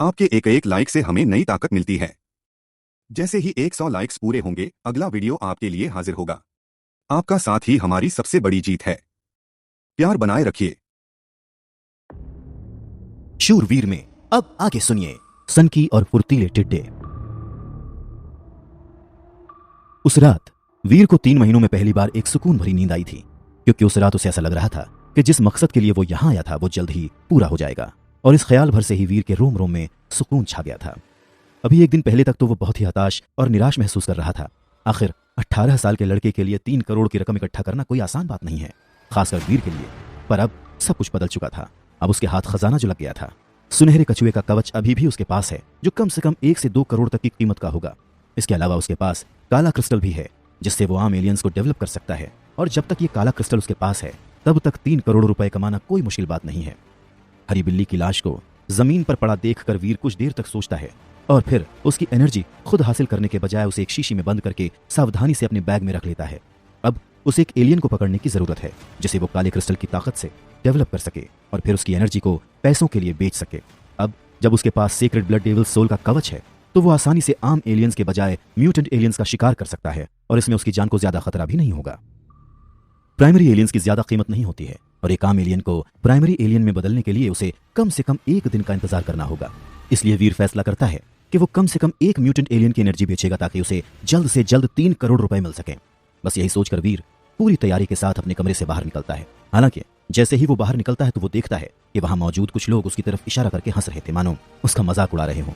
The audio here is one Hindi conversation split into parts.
आपके एक एक लाइक से हमें नई ताकत मिलती है। जैसे ही 100 लाइक्स पूरे होंगे, अगला वीडियो आपके लिए हाजिर होगा। आपका साथ ही हमारी सबसे बड़ी जीत है। प्यार बनाए रखिए। शूरवीर में अब आगे सुनिए सनकी और फुर्तीले टिड्डे। उस रात वीर को 3 महीनों में पहली बार एक सुकून भरी नींद आई थी, क्योंकि उस रात उसे ऐसा लग रहा था कि जिस मकसद के लिए वो यहां आया था वो जल्द ही पूरा हो जाएगा। और इस ख्याल भर से ही वीर के रोम रोम में सुकून छा गया था। अभी एक दिन पहले तक तो वो बहुत ही हताश और निराश महसूस कर रहा था। आखिर 18 साल के लड़के के लिए 3 करोड़ की रकम इकट्ठा करना कोई आसान बात नहीं है, खासकर वीर के लिए। पर अब सब कुछ बदल चुका था। अब उसके हाथ खजाना जो लग गया था। सुनहरे कछुए का कवच अभी भी उसके पास है, जो कम से कम 1 से 2 करोड़ तक की कीमत का होगा। इसके अलावा उसके पास काला क्रिस्टल भी है, जिससे वो आम एलियंस को डेवलप कर सकता है। और जब तक ये काला क्रिस्टल उसके पास है, तब तक 3 करोड़ रुपए कमाना कोई मुश्किल बात नहीं है। हरी बिल्ली की लाश को जमीन पर पड़ा देखकर वीर कुछ देर तक सोचता है, और फिर उसकी एनर्जी खुद हासिल करने के बजाय उसे एक शीशी में बंद करके सावधानी से अपने बैग में रख लेता है। अब उसे एक एलियन को पकड़ने की जरूरत है, जिसे वो काले क्रिस्टल की ताकत से डेवलप कर सके और फिर उसकी एनर्जी को पैसों के लिए बेच सके। अब जब उसके पास सीक्रेट ब्लड डेविल सोल का कवच है, तो वो आसानी से आम एलियंस के बजाय म्यूटेंट एलियंस का शिकार कर सकता है, और इसमें उसकी जान को ज्यादा खतरा भी नहीं होगा। प्राइमरी एलियंस की ज्यादा कीमत नहीं होती है, और एक आम एलियन को प्राइमरी एलियन में बदलने के लिए उसे कम से कम 1 दिन का इंतजार करना होगा। इसलिए वीर फैसला करता है कि वो कम से कम 1 म्यूटेंट एलियन की एनर्जी बेचेगा, ताकि उसे जल्द से जल्द 3 करोड़ रुपए मिल सके। बस यही सोचकर वीर पूरी तैयारी के साथ अपने कमरे से बाहर निकलता है। हालांकि जैसे ही वो बाहर निकलता है तो वो देखता है कि वहां मौजूद कुछ लोग उसकी तरफ इशारा करके हंस रहे थे, मानो उसका मजाक उड़ा रहे हों।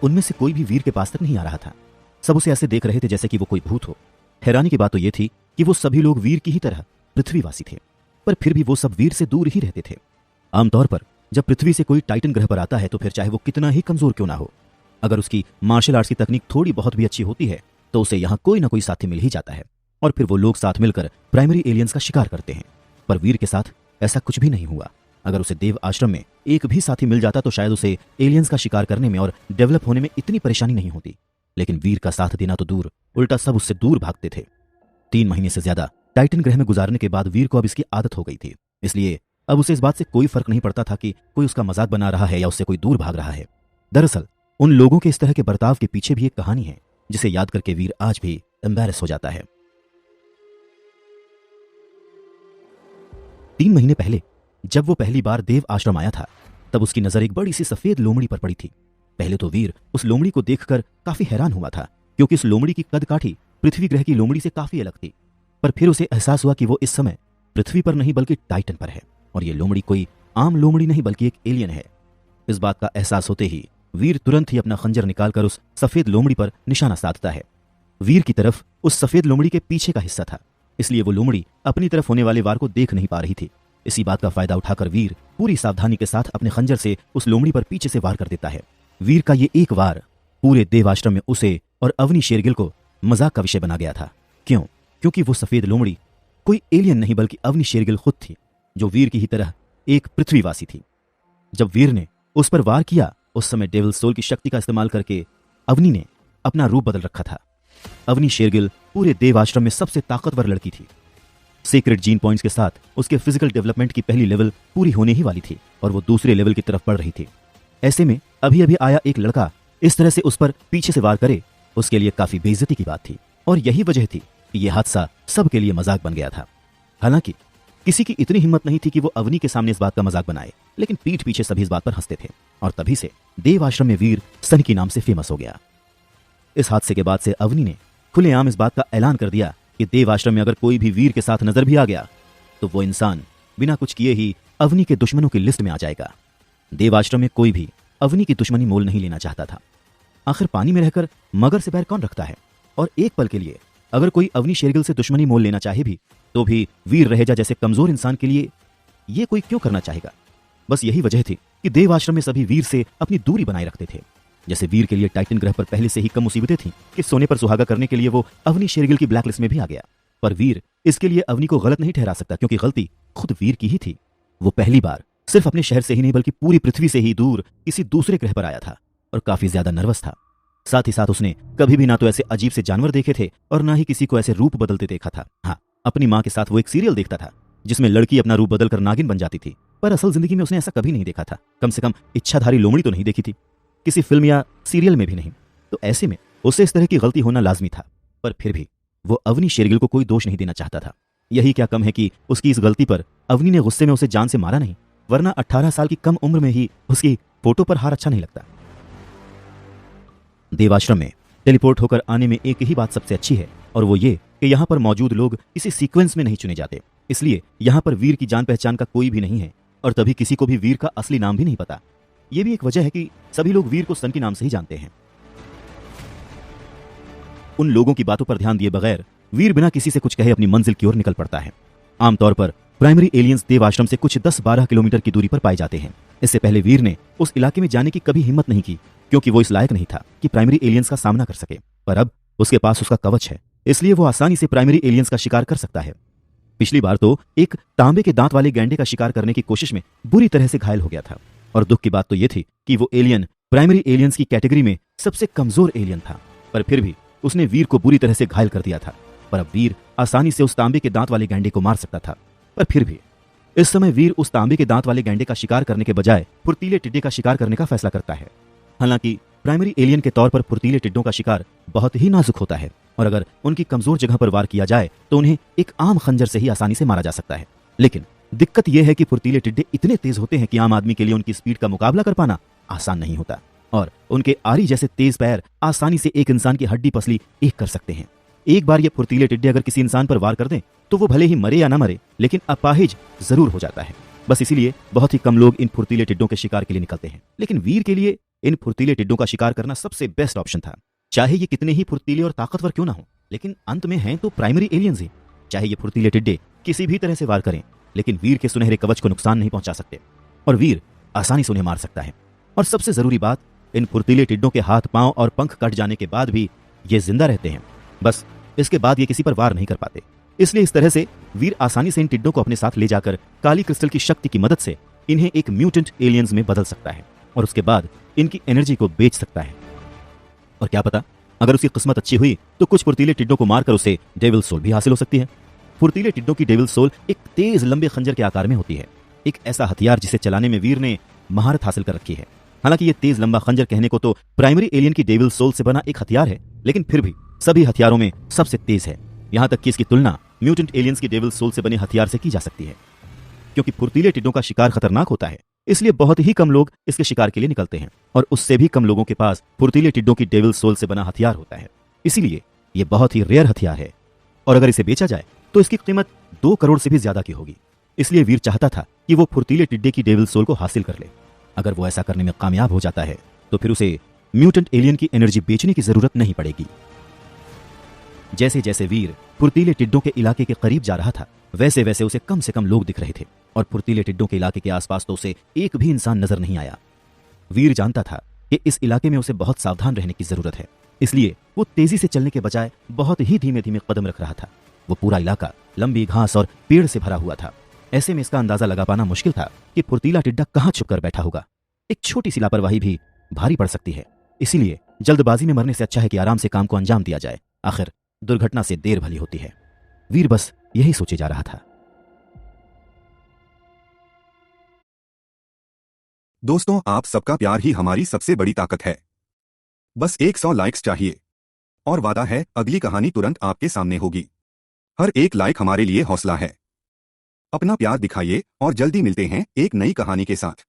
उनमें से कोई भी वीर के पास तक नहीं आ रहा था। सब उसे ऐसे देख रहे थे जैसे कि वो कोई भूत हो। हैरानी की बात तो यह थी कि वो सभी लोग वीर की ही तरह पृथ्वीवासी थे, पर फिर भी वो सब वीर से दूर ही रहते थे। आमतौर पर जब पृथ्वी से कोई टाइटन ग्रह पर आता है, तो फिर चाहे वो कितना ही कमजोर क्यों ना हो, अगर उसकी मार्शल आर्ट्स की तकनीक थोड़ी बहुत भी अच्छी होती है, तो उसे यहां कोई ना कोई साथी मिल ही जाता है, और फिर वो लोग साथ मिलकर प्राइमरी एलियंस का शिकार करते हैं। पर वीर के साथ ऐसा कुछ भी नहीं हुआ। अगर उसे देव आश्रम में एक भी साथी मिल जाता तो शायद उसे एलियंस का शिकार करने में और डेवलप होने में इतनी परेशानी नहीं होती। लेकिन वीर का साथ देना तो दूर, उल्टा सब उससे दूर भागते थे। 3 महीने से ज्यादा टाइटन ग्रह में गुजारने के बाद वीर को अब इसकी आदत हो गई थी। इसलिए अब उसे इस बात से कोई फर्क नहीं पड़ता था कि कोई उसका मजाक बना रहा है या उससे कोई दूर भाग रहा है। दरअसल उन लोगों के इस तरह के बर्ताव के पीछे भी एक कहानी है, जिसे याद करके वीर आज भी एम्बैरेस हो जाता है। 3 महीने पहले जब वो पहली बार देव आश्रम आया था, तब उसकी नजर एक बड़ी सी सफेद लोमड़ी पर पड़ी थी। पहले तो वीर उस लोमड़ी को देखकर काफी हैरान हुआ था, क्योंकि उस लोमड़ी की कदकाठी पृथ्वी ग्रह की लोमड़ी से काफी अलग थी। पर फिर उसे एहसास हुआ कि वो इस समय पृथ्वी पर नहीं बल्कि टाइटन पर है, और ये लोमड़ी कोई आम लोमड़ी नहीं बल्कि एक एलियन है। इस बात का एहसास होते ही वीर तुरंत ही अपना खंजर निकालकर उस सफेद लोमड़ी पर निशाना साधता है। वीर की तरफ उस सफेद लोमड़ी के पीछे का हिस्सा था, इसलिए वो लोमड़ी अपनी तरफ होने वाले वार को देख नहीं पा रही थी। इसी बात का फायदा उठाकर वीर पूरी सावधानी के साथ अपने खंजर से उस लोमड़ी पर पीछे से वार कर देता है। वीर का ये एक वार पूरे देवाश्रम में उसे और अवनी शेरगिल को मजाक का विषय बना गया था। क्यों? क्योंकि वो सफेद लोमड़ी कोई एलियन नहीं बल्कि अवनी शेरगिल खुद थी, जो वीर की ही तरह एक पृथ्वीवासी थी। जब वीर ने उस पर वार किया, उस समय डेविल सोल की शक्ति का इस्तेमाल करके अवनी ने अपना रूप बदल रखा था। अवनी शेरगिल पूरे देवाश्रम में सबसे ताकतवर लड़की थी। सीक्रेट जीन पॉइंट्स के साथ उसके फिजिकल डेवलपमेंट की पहली लेवल पूरी होने ही वाली थी, और वो दूसरे लेवल की तरफ बढ़ रही थी। ऐसे में अभी अभी आया एक लड़का इस तरह से उस पर पीछे से वार करे, उसके लिए काफी बेइज्जती की बात थी। और यही वजह थी कि यह हादसा सबके लिए मजाक बन गया था। हालांकि किसी की इतनी हिम्मत नहीं थी कि वो अवनी के सामने इस बात का मजाक बनाए, लेकिन पीठ पीछे सभी इस बात पर हंसते थे, और तभी से देव आश्रम में वीर सन के नाम से फेमस हो गया। इस हादसे के बाद से अवनी ने खुलेआम इस बात का ऐलान कर दिया कि देव आश्रम में अगर कोई भी वीर के साथ नजर भी आ गया, तो वो इंसान बिना कुछ किए ही अवनी के दुश्मनों की लिस्ट में आ जाएगा। देव आश्रम में कोई भी अवनी की दुश्मनी मोल नहीं लेना चाहता था। आखिर पानी में रहकर मगर से बैर कौन रखता है, और एक पल के लिए अगर कोई अवनी शेरगिल से दुश्मनी मोल लेना चाहे भी, तो भी वीर रहेजा जैसे कमजोर इंसान के लिए ये कोई क्यों करना चाहेगा। बस यही वजह थी कि देव आश्रम में सभी वीर से अपनी दूरी बनाए रखते थे। जैसे वीर के लिए टाइटन ग्रह पर पहले से ही कम मुसीबतें थीं कि सोने पर सुहागा करने के लिए वो अवनी शेरगिल की ब्लैकलिस्ट में भी आ गया, पर वीर इसके लिए अवनी को गलत नहीं ठहरा सकता, क्योंकि गलती खुद वीर की ही थी। वो पहली बार सिर्फ अपने शहर से ही नहीं बल्कि पूरी पृथ्वी से ही दूर किसी दूसरे ग्रह पर आया था, और काफी ज्यादा नर्वस था। साथ ही साथ उसने कभी भी ना तो ऐसे अजीब से जानवर देखे थे और ना ही किसी को ऐसे रूप बदलते देखा था। हाँ, अपनी माँ के साथ वो एक सीरियल देखता था जिसमें लड़की अपना रूप बदलकर नागिन बन जाती थी, पर असल जिंदगी में उसने ऐसा कभी नहीं देखा था। कम से कम इच्छाधारी लोमड़ी तो नहीं देखी थी, किसी फिल्म या सीरियल में भी नहीं। तो ऐसे में उससे इस तरह की गलती होना लाजमी था। पर फिर भी वो अवनी शेरगिल को कोई दोष नहीं देना चाहता था। यही क्या कम है कि उसकी इस गलती पर अवनी ने गुस्से में उसे जान से मारा नहीं, वरना 18 साल की कम उम्र में ही उसकी फोटो पर हार अच्छा नहीं लगता। देवाश्रम में टेलीपोर्ट होकर आने में एक ही बात सबसे अच्छी है, और वो ये कि यहाँ पर मौजूद लोग किसी सीक्वेंस में नहीं चुने जाते। इसलिए यहाँ पर वीर की जान पहचान का कोई भी नहीं है, और तभी किसी को भी वीर का असली नाम भी नहीं पता। यह भी एक वजह है कि सभी लोग वीर को सन के नाम से ही जानते हैं। उन लोगों की बातों पर ध्यान दिए बगैर वीर बिना किसी से कुछ कहे अपनी मंजिल की ओर निकल पड़ता है। आमतौर पर प्राइमरी एलियंस देव आश्रम से कुछ 10-12 किलोमीटर की दूरी पर पाए जाते हैं। इससे पहले वीर ने उस इलाके में जाने की कभी हिम्मत नहीं की, क्योंकि वो इस लायक नहीं था कि प्राइमरी एलियंस का सामना कर सके। पर अब उसके पास उसका कवच है, इसलिए वो आसानी से प्राइमरी एलियंस का शिकार कर सकता है। पिछली बार तो एक तांबे के दांत वाले गैंडे का शिकार करने की कोशिश में बुरी तरह से घायल हो गया था, और दुख की बात तो यह थी कि वो एलियन प्राइमरी एलियंस की कैटेगरी में सबसे कमजोर एलियन था। पर फिर भी उसने वीर को बुरी तरह से घायल कर दिया था। पर अब वीर आसानी से उस तांबे के दांत वाले गैंडे को मार सकता था। पर फिर भी इस समय वीर उस तांबे के दांत वाले गैंडे का शिकार करने के बजाय फुर्तीले टिड्डे का शिकार करने का फैसला करता है। हालांकि प्राइमरी एलियन के तौर पर फुर्तीले टिड्डों का शिकार बहुत ही नाजुक होता है, और अगर उनकी कमजोर जगह पर वार किया जाए तो उन्हें एक आम खंजर से ही आसानी से मारा जा सकता है। लेकिन दिक्कत यह है कि फुर्तीले टिड्डे इतने तेज होते हैं कि आम आदमी के लिए उनकी स्पीड का मुकाबला कर पाना आसान नहीं होता, और उनके आरी जैसे तेज पैर आसानी से एक इंसान की हड्डी पसली एक कर सकते हैं। एक बार ये फुर्तीले टिड्डे अगर किसी इंसान पर वार कर दें तो वो भले ही मरे या ना मरे, लेकिन अपाहिज जरूर हो जाता है। बस इसीलिए बहुत ही कम लोग इन फुर्तीले टिड्डों के शिकार के लिए निकलते हैं। लेकिन वीर के लिए इन फुर्तीले टिड्डों का शिकार करना सबसे बेस्ट ऑप्शन था। चाहे ये कितने ही फुर्तीले और ताकतवर क्यों ना हो, लेकिन अंत में हैं तो प्राइमरी एलियंस ही। चाहे ये फुर्तीले टिड्डे किसी भी तरह से वार करें, लेकिन वीर के सुनहरे कवच को नुकसान नहीं पहुंचा सकते, और वीर आसानी से उन्हें मार सकता है। और सबसे जरूरी बात, इन फुर्तीले टिड्डों के हाथ, पांव और पंख कट जाने के बाद भी ये जिंदा रहते हैं। बस इसके बाद ये किसी पर वार नहीं कर पाते। इसलिए इस तरह से वीर आसानी से इन टिड्डों को अपने साथ ले जाकर काली क्रिस्टल की शक्ति की मदद से इन्हें एक म्यूटेंट एलियंस में बदल सकता है, और उसके बाद इनकी एनर्जी को बेच सकता है। और क्या पता, अगर उसकी किस्मत अच्छी हुई तो कुछ फुर्तीले टिड्डों को मारकर उसे डेविल सोल भी हासिल हो सकती है। फुर्तीले टिड्डों की डेविल सोल एक तेज लंबे खंजर के आकार में होती है, एक ऐसा हथियार जिसे चलाने में वीर ने महारत हासिल कर रखी है। हालांकि ये तेज लंबा खंजर कहने को तो प्राइमरी एलियन की डेविल सोल से बना एक हथियार है, लेकिन फिर भी सभी हथियारों में सबसे तेज है। यहां तक कि इसकी तुलना म्यूटेंट एलियंस की डेविल सोल से बने हथियार से की जा सकती है। क्योंकि फुर्तीले टिड्डों का शिकार खतरनाक होता है, इसलिए बहुत ही कम लोग इसके शिकार के लिए निकलते हैं, और उससे भी कम लोगों के पास फुर्तीले टिड्डों की डेविल सोल से बना हथियार होता है। इसीलिए यह बहुत ही रेयर हथियार है, और अगर इसे बेचा जाए तो इसकी कीमत 2 करोड़ से भी ज्यादा की होगी। इसलिए वीर चाहता था कि वो फुर्तीले टिड्डे की डेविल सोल को हासिल कर ले। अगर वो ऐसा करने में कामयाब हो जाता है तो फिर उसे म्यूटेंट एलियन की एनर्जी बेचने की जरूरत नहीं पड़ेगी। जैसे जैसे वीर फुर्तीले टिड्डों के इलाके के करीब जा रहा था, वैसे वैसे उसे कम से कम लोग दिख रहे थे, और फुर्तीले टिड्डों के इलाके के आसपास तो उसे एक भी इंसान नजर नहीं आया। वीर जानता था कि इस इलाके में उसे बहुत सावधान रहने की जरूरत है, इसलिए वो तेजी से चलने के बजाय बहुत ही धीमे धीमे कदम रख रहा था। वो पूरा इलाका लंबी घास और पेड़ से भरा हुआ था। ऐसे में इसका अंदाजा लगा पाना मुश्किल था कि फुर्तीला टिड्डा कहां छुपकर बैठा होगा। एक छोटी सी लापरवाही भी भारी पड़ सकती है, इसीलिए जल्दबाजी में मरने से अच्छा है कि आराम से काम को अंजाम दिया जाए। आखिर दुर्घटना से देर भली होती है। वीर बस यही सोचे जा रहा था। दोस्तों, आप सबका प्यार ही हमारी सबसे बड़ी ताकत है। बस 100 लाइक्स चाहिए, और वादा है अगली कहानी तुरंत आपके सामने होगी। हर एक लाइक हमारे लिए हौसला है। अपना प्यार दिखाइए, और जल्दी मिलते हैं एक नई कहानी के साथ।